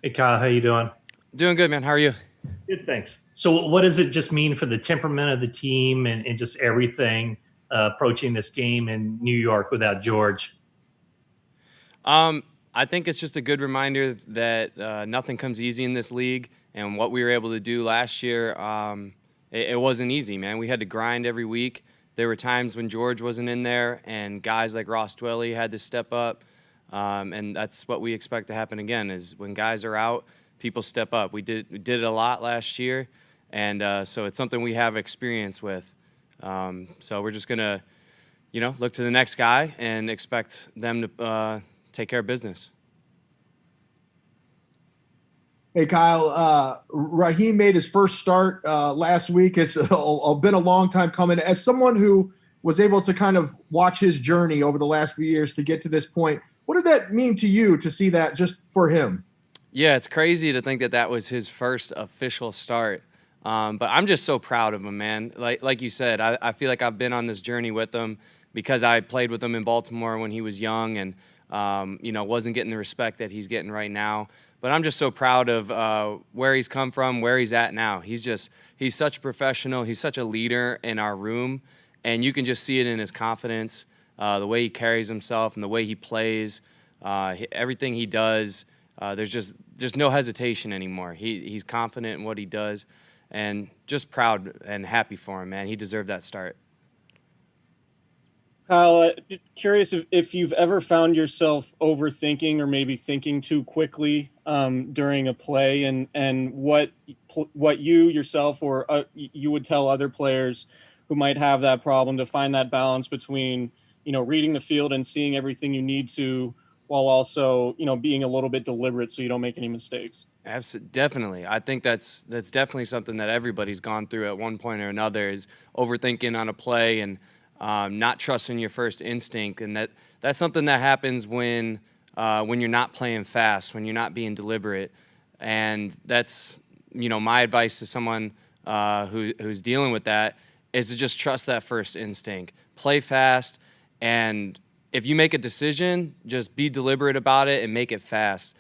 Hey Kyle, how you doing? Doing good, man. How are you? Good, thanks. So what does it just mean for the temperament of the team and just everything approaching this game in New York without George? I think it's just a good reminder that nothing comes easy in this league, and what we were able to do last year, it wasn't easy, man. We had to grind every week. There were times when George wasn't in there, and guys like Ross Dwelly had to step up, and that's what we expect to happen again. Is when guys are out, people step up. We did it a lot last year, and so it's something we have experience with. So we're just gonna, look to the next guy and expect them to take care of business. Hey, Kyle, Raheem made his first start last week. It's been a long time coming. As someone who was able to kind of watch his journey over the last few years to get to this point, what did that mean to you to see that just for him? Yeah, it's crazy to think that that was his first official start. But I'm just so proud of him, man. Like you said, I feel like I've been on this journey with him because I played with him in Baltimore when he was young and, wasn't getting the respect that he's getting right now. But I'm just so proud of where he's come from, where he's at now. He's such a professional. He's such a leader in our room. And you can just see it in his confidence, the way he carries himself and the way he plays, everything he does. There's just no hesitation anymore. He's confident in what he does, and just proud and happy for him, man. He deserved that start. Kyle, curious if you've ever found yourself overthinking or maybe thinking too quickly during a play, and what you yourself or you would tell other players who might have that problem to find that balance between reading the field and seeing everything you need to, while also being a little bit deliberate so you don't make any mistakes. Absolutely, definitely. I think that's definitely something that everybody's gone through at one point or another, is overthinking on a play and not trusting your first instinct. And that's something that happens when you're not playing fast, when you're not being deliberate. And that's my advice to someone who's dealing with that is to just trust that first instinct. Play fast, and if you make a decision, just be deliberate about it and make it fast.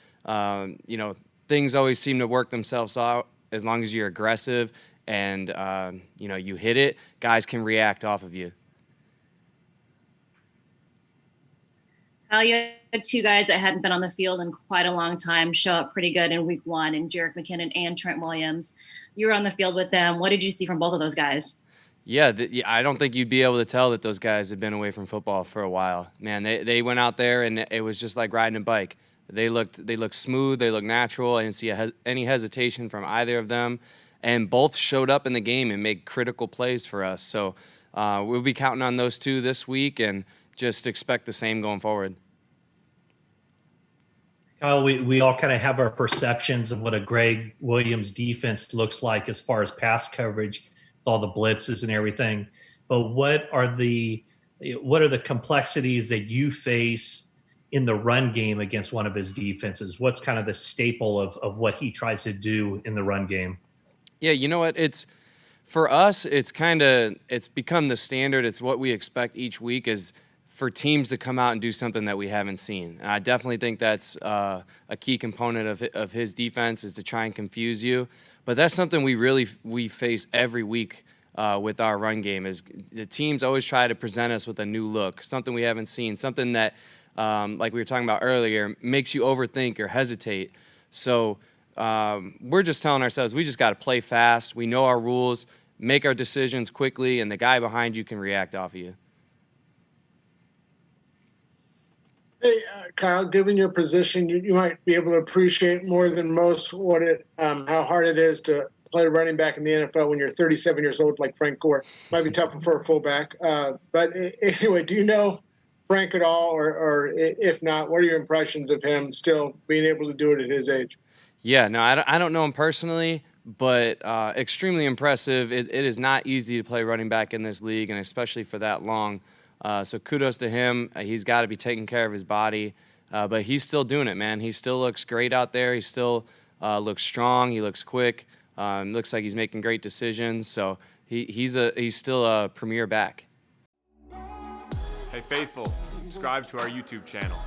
Things always seem to work themselves out as long as you're aggressive and you hit it. Guys can react off of you. You had two guys that hadn't been on the field in quite a long time show up pretty good in week one, and Jerick McKinnon and Trent Williams. You were on the field with them. What did you see from both of those guys? Yeah, I don't think you'd be able to tell that those guys have been away from football for a while. Man, they went out there and it was just like riding a bike. They looked smooth. They looked natural. I didn't see any hesitation from either of them, and both showed up in the game and made critical plays for us. So we'll be counting on those two this week and just expect the same going forward. Kyle, we all kind of have our perceptions of what a Greg Williams defense looks like as far as pass coverage, with all the blitzes and everything. But what are the complexities that you face in the run game against one of his defenses? What's kind of the staple of what he tries to do in the run game? Yeah, you know what? For us, it's become the standard. It's what we expect each week, is for teams to come out and do something that we haven't seen. And I definitely think that's a key component of his defense, is to try and confuse you. But that's something we face every week with our run game, is the teams always try to present us with a new look, something we haven't seen, something that, like we were talking about earlier, makes you overthink or hesitate. So we're just telling ourselves we just got to play fast. We know our rules, make our decisions quickly, and the guy behind you can react off of you. Hey, Kyle, given your position, you might be able to appreciate more than most how hard it is to play running back in the NFL when you're 37 years old, like Frank Gore. Might be tougher for a fullback. But anyway, do you know Frank at all, or if not, what are your impressions of him still being able to do it at his age? Yeah, no, I don't know him personally, but extremely impressive. It is not easy to play running back in this league, and especially for that long. So kudos to him. He's got to be taking care of his body, but he's still doing it, man. He still looks great out there. He still looks strong. He looks quick. Looks like he's making great decisions. So he's still a premier back. Hey, faithful, subscribe to our YouTube channel.